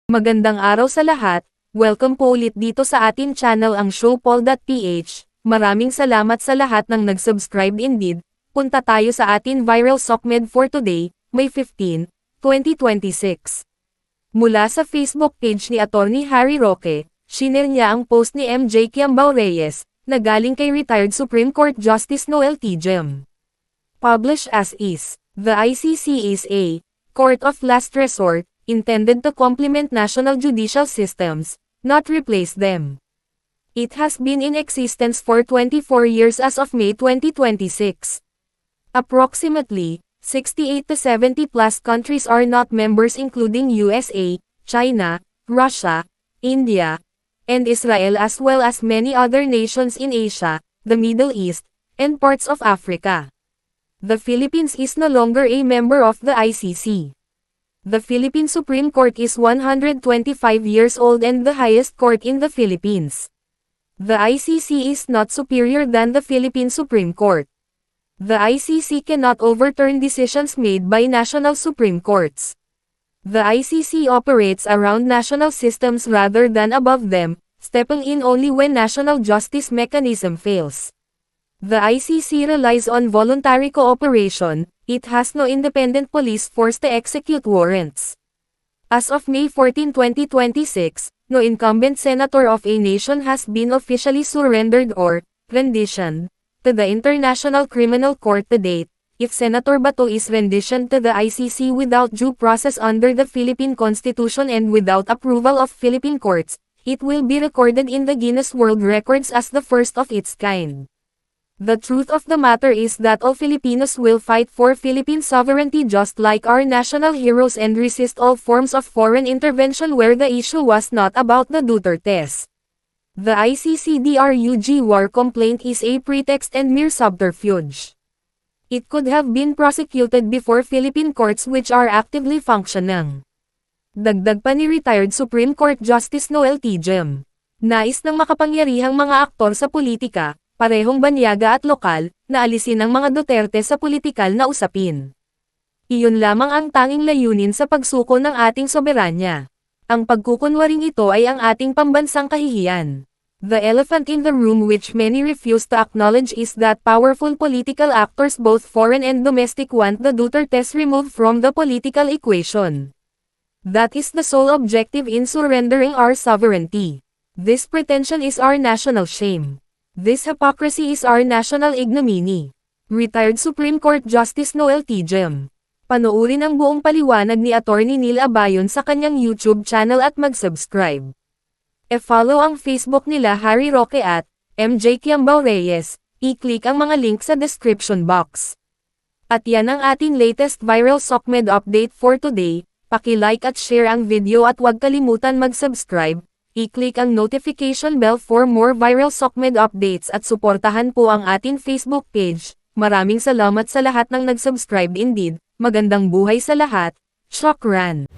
Magandang araw sa lahat, welcome po ulit dito sa atin channel ang Showpoll.ph. Maraming salamat sa lahat ng nag-subscribe indeed. Punta tayo sa atin viral SOCMED for today, May 15, 2026. Mula sa Facebook page ni Attorney Harry Roque, shinare niya ang post ni MJ Kiambao Reyes, na galing kay retired Supreme Court Justice Noel T. Gem. Published as is, the ICC is a court of last resort, intended to complement national judicial systems, not replace them. It has been in existence for 24 years as of May 2026. Approximately, 68 to 70 plus countries are not members including USA, China, Russia, India, and Israel as well as many other nations in Asia, the Middle East, and parts of Africa. The Philippines is no longer a member of the ICC. The Philippine Supreme Court is 125 years old and the highest court in the Philippines. The ICC is not superior than the Philippine Supreme Court. The ICC cannot overturn decisions made by national Supreme Courts. The ICC operates around national systems rather than above them, stepping in only when national justice mechanism fails. The ICC relies on voluntary cooperation. It has no independent police force to execute warrants. As of May 14, 2026, no incumbent senator of a nation has been officially surrendered or renditioned to the International Criminal Court to date. If Senator Bato is renditioned to the ICC without due process under the Philippine Constitution and without approval of Philippine courts, it will be recorded in the Guinness World Records as the first of its kind. The truth of the matter is that all Filipinos will fight for Philippine sovereignty just like our national heroes and resist all forms of foreign intervention where the issue was not about the Dutertes. The ICC-DRUG war complaint is a pretext and mere subterfuge. It could have been prosecuted before Philippine courts which are actively functioning. Dagdag pa ni retired Supreme Court Justice Noel T. Gem. Nais ng makapangyarihang mga aktor sa politika, parehong banyaga at lokal, na alisin ang mga Duterte sa politikal na usapin. Iyon lamang ang tanging layunin sa pagsuko ng ating soberanya. Ang pagkukunwaring ito ay ang ating pambansang kahihiyan. The elephant in the room which many refuse to acknowledge is that powerful political actors both foreign and domestic want the Dutertes removed from the political equation. That is the sole objective in surrendering our sovereignty. This pretension is our national shame. This hypocrisy is our national ignominy. Retired Supreme Court Justice Noel T. Gem. Panoorin ang buong paliwanag ni Attorney Neil Abayon sa kanyang YouTube channel at mag-subscribe. E-follow ang Facebook nila Harry Roque at MJ Kiambao Reyes. I-click ang mga link sa description box. At yan ang ating latest viral SOCMED update for today. Paki-like at share ang video at huwag kalimutan mag-subscribe. I-click ang notification bell for more viral SOCMED updates at suportahan po ang ating Facebook page. Maraming salamat sa lahat ng nag-subscribe indeed. Magandang buhay sa lahat. Shukran.